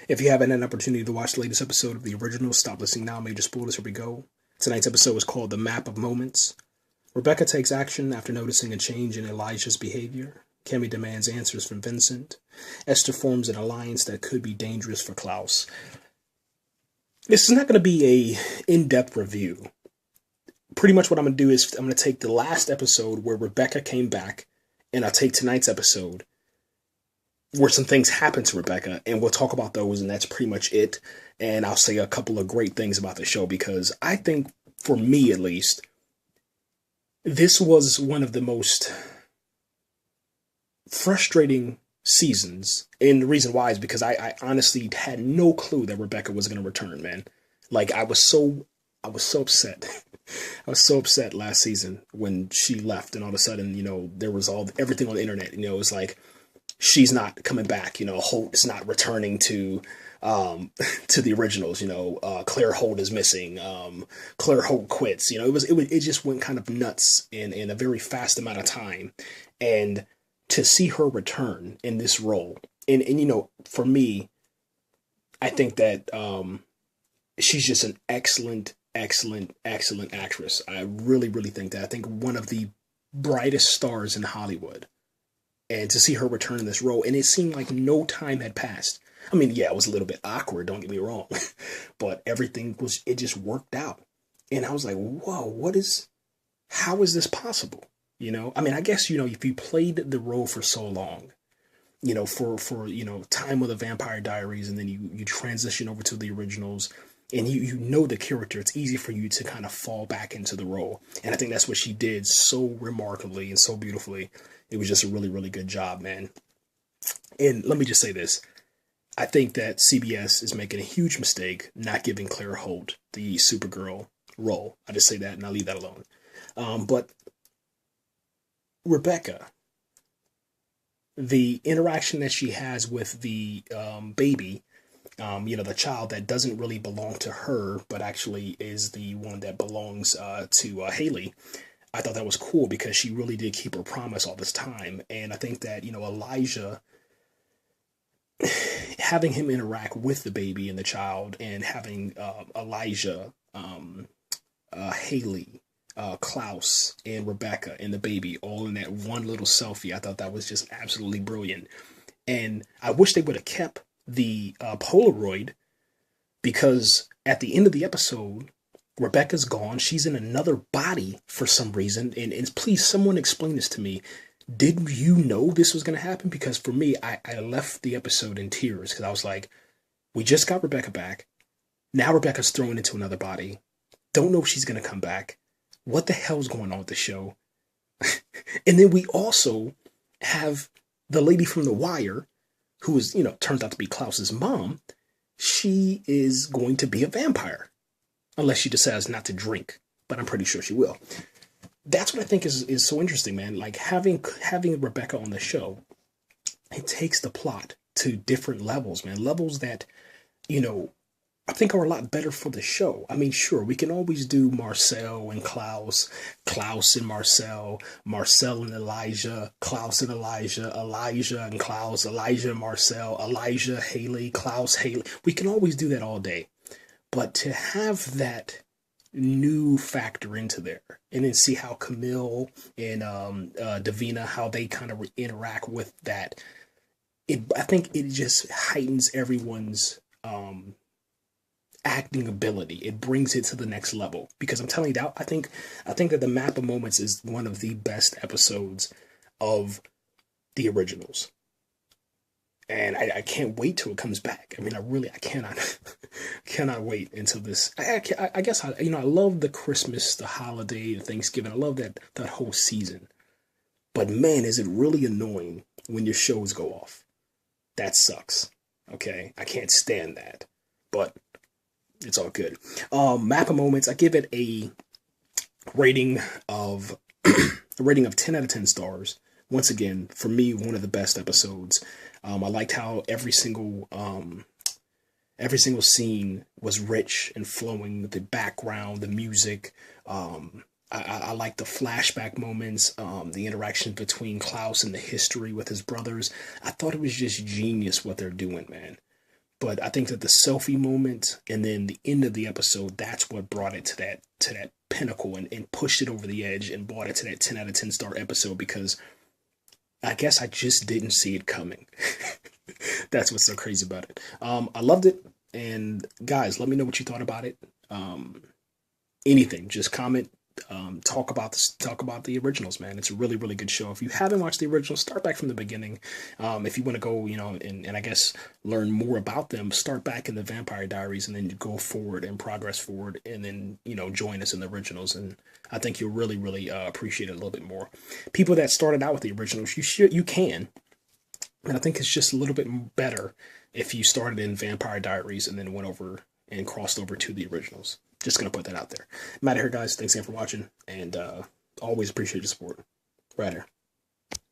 If you haven't had an opportunity to watch the latest episode of the original, stop listening now. Major spoilers, here we go. Tonight's episode is called The Map of Moments. Rebekah takes action after noticing a change in Elijah's behavior. Cammy demands answers from Vincent. Esther forms an alliance that could be dangerous for Klaus. This is not going to be a in-depth review. Pretty much what I'm going to do is I'm going to take the last episode where Rebekah came back, and I'll take tonight's episode where some things happen to Rebekah, and we'll talk about those, and that's pretty much it. And I'll say a couple of great things about the show, because I think, for me at least, this was one of the most frustrating seasons. And the reason why is because I honestly had no clue that Rebekah was going to return, man. Like, I was so upset. I was so upset last season when she left, and all of a sudden, there was everything on the internet. It was like, she's not coming back. Holt is not returning to the originals. Claire Holt is missing. Claire Holt quits. It just went kind of nuts in a very fast amount of time, and to see her return in this role, and for me, I think that she's just an excellent actress. I really, really think that. I think one of the brightest stars in Hollywood. And to see her return in this role, and it seemed like no time had passed. I mean, yeah, it was a little bit awkward, don't get me wrong, but it just worked out. And I was like, whoa, how is this possible? I mean, I guess, if you played the role for so long, for time with the Vampire Diaries, and then you transition over to the originals, and you know the character, it's easy for you to kind of fall back into the role. And I think that's what she did so remarkably and so beautifully. It was just a really, really good job, man. And let me just say this. I think that CBS is making a huge mistake not giving Claire Holt the Supergirl role. I just say that and I'll leave that alone. But Rebekah, the interaction that she has with the baby, the child that doesn't really belong to her, but actually is the one that belongs to Hayley. I thought that was cool because she really did keep her promise all this time. And I think that, Elijah, having him interact with the baby and the child, and having Elijah, Hayley, Klaus, and Rebekah and the baby all in that one little selfie, I thought that was just absolutely brilliant. And I wish they would have kept the Polaroid, because at the end of the episode, Rebekah's gone. She's in another body for some reason. And please, someone explain this to me. Did you know this was going to happen? Because for me, I left the episode in tears, because I was like, we just got Rebekah back. Now Rebekah's thrown into another body. Don't know if she's going to come back. What the hell's going on with the show? And then we also have the lady from The Wire, who is, turns out to be Klaus's mom. She is going to be a vampire. Unless she decides not to drink, but I'm pretty sure she will. That's what I think is so interesting, man. Like, having Rebekah on the show, it takes the plot to different levels, man. Levels that, I think are a lot better for the show. I mean, sure, we can always do Marcel and Klaus, Klaus and Marcel, Marcel and Elijah, Klaus and Elijah, Elijah and Klaus, Elijah and Marcel, Elijah, Hayley, Klaus, Hayley. We can always do that all day. But to have that new factor into there, and then see how Camille and Davina, how they kind of interact with that, I think it just heightens everyone's acting ability. It brings it to the next level. Because I'm telling you, I think that the Map of Moments is one of the best episodes of the originals. And I can't wait till it comes back. I mean, I cannot wait until this. I guess I love the Christmas, the holiday, the Thanksgiving. I love that whole season. But man, is it really annoying when your shows go off. That sucks. Okay, I can't stand that. But it's all good. Map of Moments, I give it a rating of 10 out of 10 stars. Once again, for me, one of the best episodes. I liked how every single scene was rich and flowing. The background, the music. I like the flashback moments, the interaction between Klaus and the history with his brothers. I thought it was just genius what they're doing, man. But I think that the selfie moment and then the end of the episode, that's what brought it to that pinnacle and pushed it over the edge and brought it to that 10 out of 10 star episode, because I guess I just didn't see it coming. That's what's so crazy about it. I loved it. And guys, let me know what you thought about it. Anything, just comment. Talk about the originals, man. It's a really, really good show. If you haven't watched the originals, start back from the beginning. If you want to go, and I guess learn more about them, start back in the Vampire Diaries and then go forward and progress forward, and then join us in the originals. And I think you'll really, really appreciate it a little bit more. People that started out with the originals, you can, and I think it's just a little bit better if you started in Vampire Diaries and then went over and crossed over to the originals. Just going to put that out there. I'm out of here, guys. Thanks again for watching, and always appreciate your support. Right here.